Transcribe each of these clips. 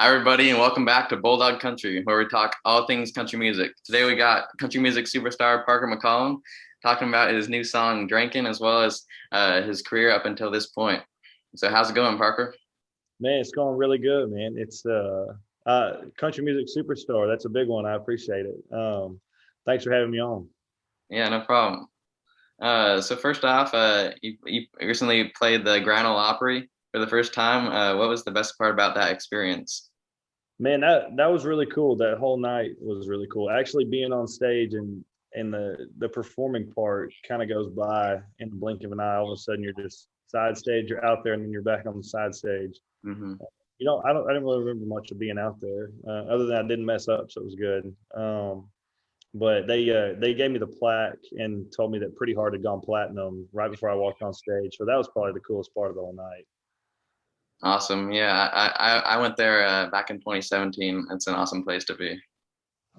Hi, everybody, and welcome back to Bulldog Country, where we talk all things country music. Today, we got country music superstar Parker McCollum talking about his new song "Drinkin," as well as his career up until this point. So, how's it going, Parker? Man, it's going really good, man. It's country music superstar. That's a big one. I appreciate it. Thanks for having me on. Yeah, no problem. So, first off, you recently played the Grand Ole Opry for the first time. What was the best part about that experience? Man, that was really cool. That whole night was really cool. Actually being on stage and the performing part kind of goes by in the blink of an eye. All of a sudden you're just side stage, you're out there and then you're back on the side stage. Hmm. I didn't really remember much of being out there, other than I didn't mess up, so it was good. But they gave me the plaque and told me that Pretty Hard had gone platinum right before I walked on stage. So that was probably the coolest part of the whole night. Awesome. Yeah, I went there back in 2017. It's an awesome place to be.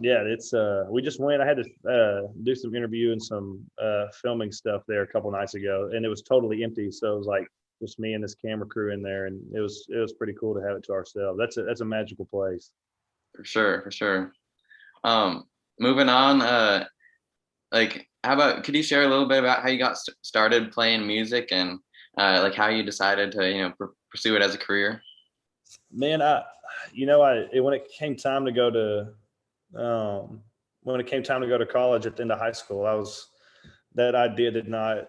Yeah, it's we just went. I had to do some interview and some filming stuff there a couple nights ago, and it was totally empty. So it was like just me and this camera crew in there, and it was pretty cool to have it to ourselves. That's a magical place. For sure, for sure. Um, Moving on. How about could you share a little bit about how you got started playing music and like how you decided to pursue it as a career? Man, when it came time to go to when it came time to go to college at the end of high school, I was that idea did not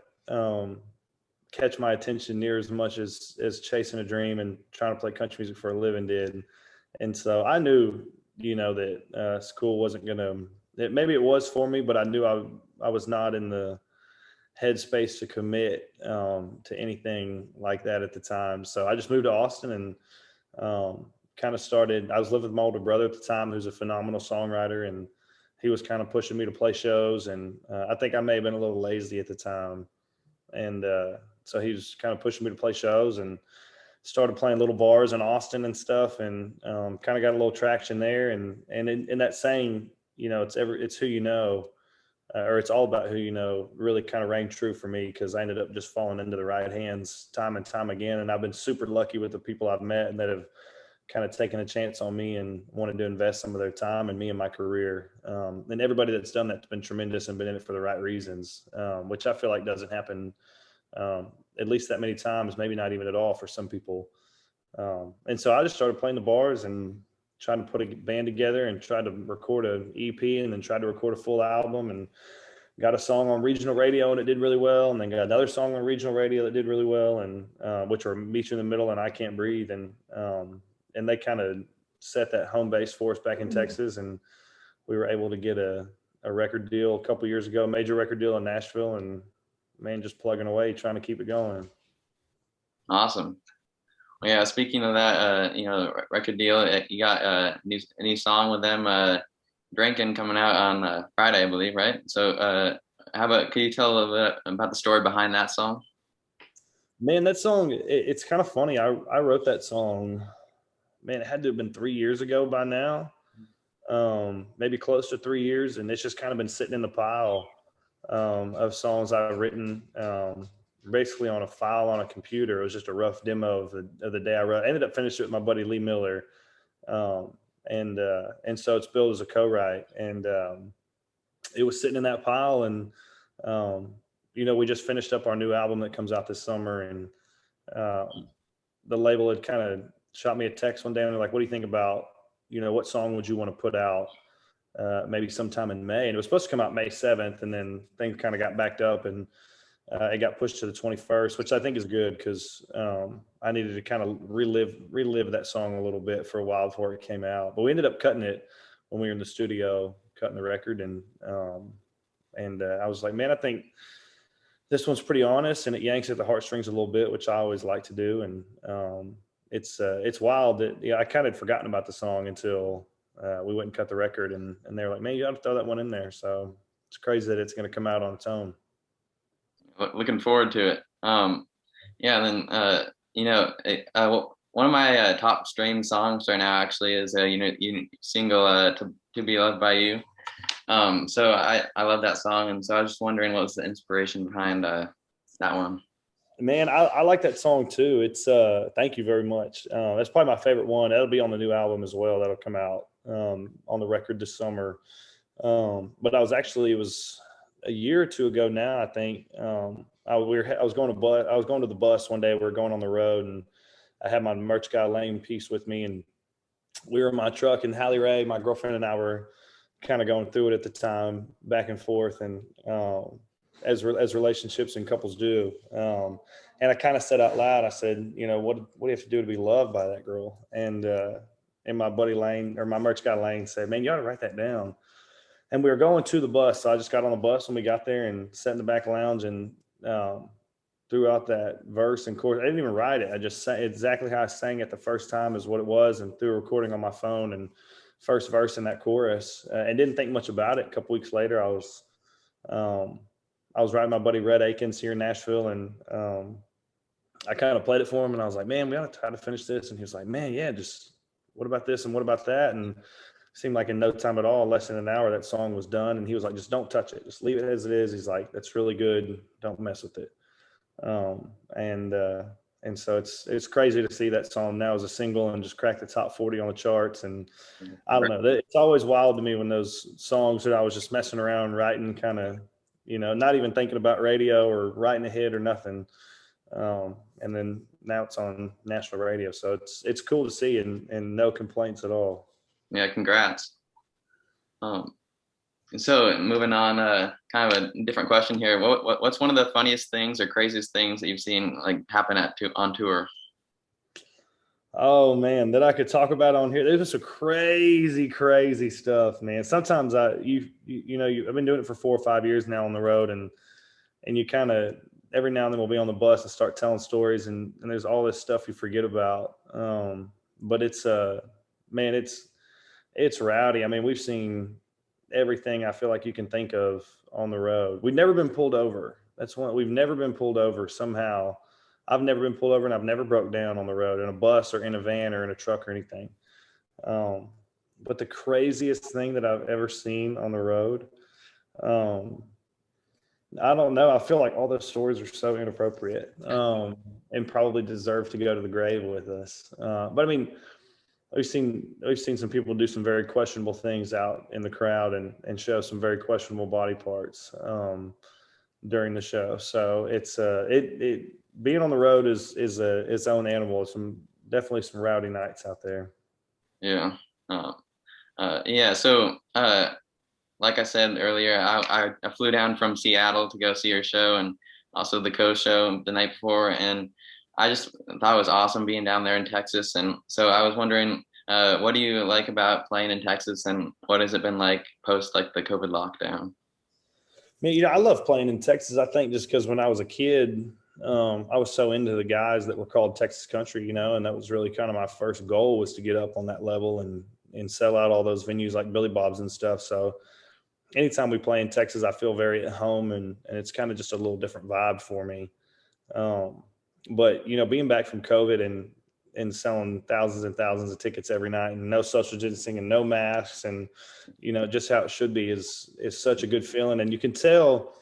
catch my attention near as much as chasing a dream and trying to play country music for a living did. And so I knew, that school wasn't gonna. Maybe it was for me, but I knew I was not in the headspace to commit to anything like that at the time. So I just moved to Austin and kind of started. I was living with my older brother at the time, who's a phenomenal songwriter, and he was kind of pushing me to play shows. And I think I may have been a little lazy at the time, and so he was kind of pushing me to play shows and started playing little bars in Austin and stuff, and kind of got a little traction there. And in that saying, it's who you know, or it's all about who you know, really kind of rang true for me because I ended up just falling into the right hands time and time again. And I've been super lucky with the people I've met and that have kind of taken a chance on me and wanted to invest some of their time in me and my career. And everybody that's done that's been tremendous and been in it for the right reasons, which I feel like doesn't happen at least that many times, maybe not even at all for some people. And so I just started playing the bars and trying to put a band together and tried to record an EP and then tried to record a full album and got a song on regional radio and it did really well. And then got another song on regional radio that did really well, and which are Meet You in the Middle and I Can't Breathe. And they kind of set that home base for us back in Texas. And we were able to get a record deal a couple years ago, a major record deal in Nashville. And man, just plugging away, trying to keep it going. Awesome. Well, yeah, speaking of that, record deal, you got a new song with them, Drinkin, coming out on Friday, I believe, right? So, how about could you tell a little bit about the story behind that song? Man, that song, it's kind of funny. I wrote that song, man, it had to have been 3 years ago by now, maybe close to 3 years. And it's just kind of been sitting in the pile of songs I've written, basically on a file on a computer. It was just a rough demo of the day I wrote. I ended up finishing it with my buddy Lee Miller. Um, and so it's billed as a co-write. And it was sitting in that pile. And, um, we just finished up our new album that comes out this summer. And the label had kind of shot me a text one day and they're like, what do you think about, what song would you want to put out maybe sometime in May? And it was supposed to come out May 7th. And then things kind of got backed up and it got pushed to the 21st, which I think is good because I needed to kind of relive that song a little bit for a while before it came out. But we ended up cutting it when we were in the studio, cutting the record. And I was like, man, I think this one's pretty honest and it yanks at the heartstrings a little bit, which I always like to do. And it's wild that I kind of had forgotten about the song until we went and cut the record, and they were like, man, you got to throw that one in there. So it's crazy that it's going to come out on its own. Looking forward to it. Yeah, and then one of my top streamed songs right now actually is single to be loved by you. So I love that song, and so I was just wondering what was the inspiration behind that one. Man, I like that song too. It's thank you very much. That's probably my favorite one. That'll be on the new album as well. That'll come out on the record this summer. But it was a year or two ago now, I think. I was going to the bus one day. We were going on the road, and I had my merch guy Lane Peace with me, and we were in my truck. And Hallie Ray, my girlfriend, and I were kind of going through it at the time, back and forth, and as relationships and couples do. And I kind of said out loud, I said, what do you have to do to be loved by that girl? And my buddy Lane, or my merch guy Lane, said, man, you ought to write that down. And we were going to the bus, so I just got on the bus when we got there and sat in the back lounge and threw out that verse and chorus. I didn't even write it. I just sang exactly how I sang it the first time is what it was, and threw a recording on my phone and first verse in that chorus, and didn't think much about it. A couple weeks later, I was writing my buddy Red Akins here in Nashville, and I kind of played it for him, and I was like, man, we ought to try to finish this. And he was like, man, yeah, just what about this and what about that? And it seemed like in no time at all, less than an hour, that song was done. And he was like, just don't touch it. Just leave it as it is. He's like, that's really good. Don't mess with it. And so it's crazy to see that song now as a single and just crack the top 40 on the charts. And I don't know, it's always wild to me when those songs that I was just messing around writing, kind of, not even thinking about radio or writing a hit or nothing. And then now it's on national radio. So it's cool to see, and no complaints at all. Yeah, congrats. So moving on, kind of a different question here. What's one of the funniest things or craziest things that you've seen like happen on tour? Oh man, that I could talk about on here. There's just some crazy stuff, man. Sometimes I've been doing it for 4 or 5 years now on the road, and you kind of every now and then we'll be on the bus and start telling stories, and there's all this stuff you forget about. But it's man, it's rowdy. I mean, we've seen everything I feel like you can think of on the road. We've never been pulled over. We've never been pulled over somehow. I've never been pulled over, and I've never broke down on the road in a bus or in a van or in a truck or anything. But the craziest thing that I've ever seen on the road, I don't know. I feel like all those stories are so inappropriate, and probably deserve to go to the grave with us. But I mean, we've seen some people do some very questionable things out in the crowd and show some very questionable body parts during the show. So it's it being on the road is its own animal. Definitely some rowdy nights out there. Yeah. Yeah. So like I said earlier, I flew down from Seattle to go see your show, and also the Coast show the night before, and I just thought it was awesome being down there in Texas. And so I was wondering, what do you like about playing in Texas, and what has it been like post like the COVID lockdown? I love playing in Texas. I think just because when I was a kid, I was so into the guys that were called Texas Country, and that was really kind of my first goal, was to get up on that level and sell out all those venues like Billy Bob's and stuff. So anytime we play in Texas, I feel very at home, and it's kind of just a little different vibe for me. But being back from COVID and selling thousands and thousands of tickets every night, and no social distancing and no masks, and just how it should be is such a good feeling. And you can tell,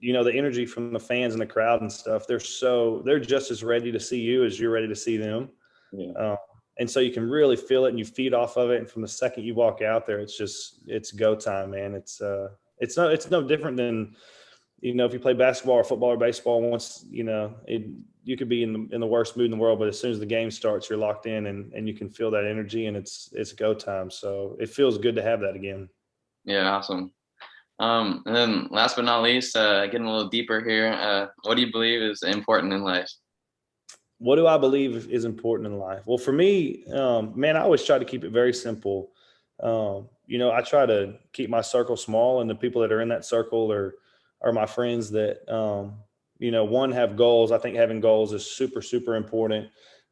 the energy from the fans and the crowd and stuff. They're just as ready to see you as you're ready to see them. Yeah. And so you can really feel it, and you feed off of it. And from the second you walk out there, it's go time, man. It's no different than, if you play basketball or football or baseball. Once, you could be in the worst mood in the world, but as soon as the game starts, you're locked in, and you can feel that energy, and it's go time. So it feels good to have that again. Yeah. Awesome. And then last but not least, getting a little deeper here, what do you believe is important in life? What do I believe is important in life? Well, for me, man, I always try to keep it very simple. I try to keep my circle small, and the people that are in that circle are my friends that, one, have goals. I think having goals is super, super important.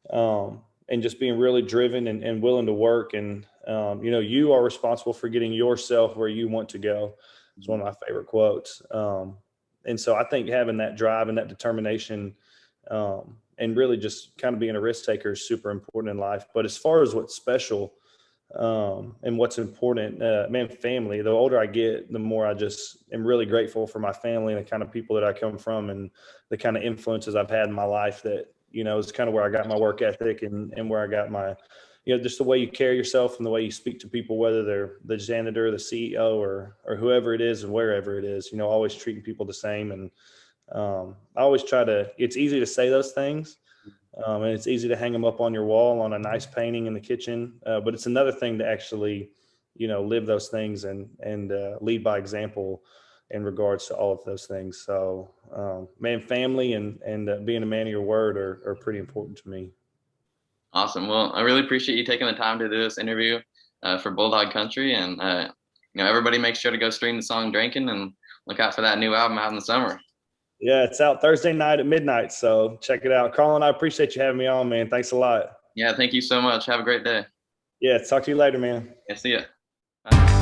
And just being really driven and willing to work. And, you are responsible for getting yourself where you want to go. It's one of my favorite quotes. And so I think having that drive and that determination, and really just kind of being a risk taker is super important in life. But as far as what's special, and what's important. Man, family. The older I get, the more I just am really grateful for my family and the kind of people that I come from and the kind of influences I've had in my life that, is kind of where I got my work ethic and where I got my, just the way you carry yourself and the way you speak to people, whether they're the janitor, the CEO, or whoever it is and wherever it is, always treating people the same. And I always try to, it's easy to say those things. And it's easy to hang them up on your wall on a nice painting in the kitchen. But it's another thing to actually, live those things and lead by example in regards to all of those things. So, man, family and being a man of your word are pretty important to me. Awesome. Well, I really appreciate you taking the time to do this interview for Bulldog Country, and everybody make sure to go stream the song "Drinkin" and look out for that new album out in the summer. Yeah, it's out Thursday night at midnight, so check it out. Colin, I appreciate you having me on, man. Thanks a lot. Yeah, thank you so much. Have a great day. Yeah, talk to you later, man. Yeah, see ya. Bye.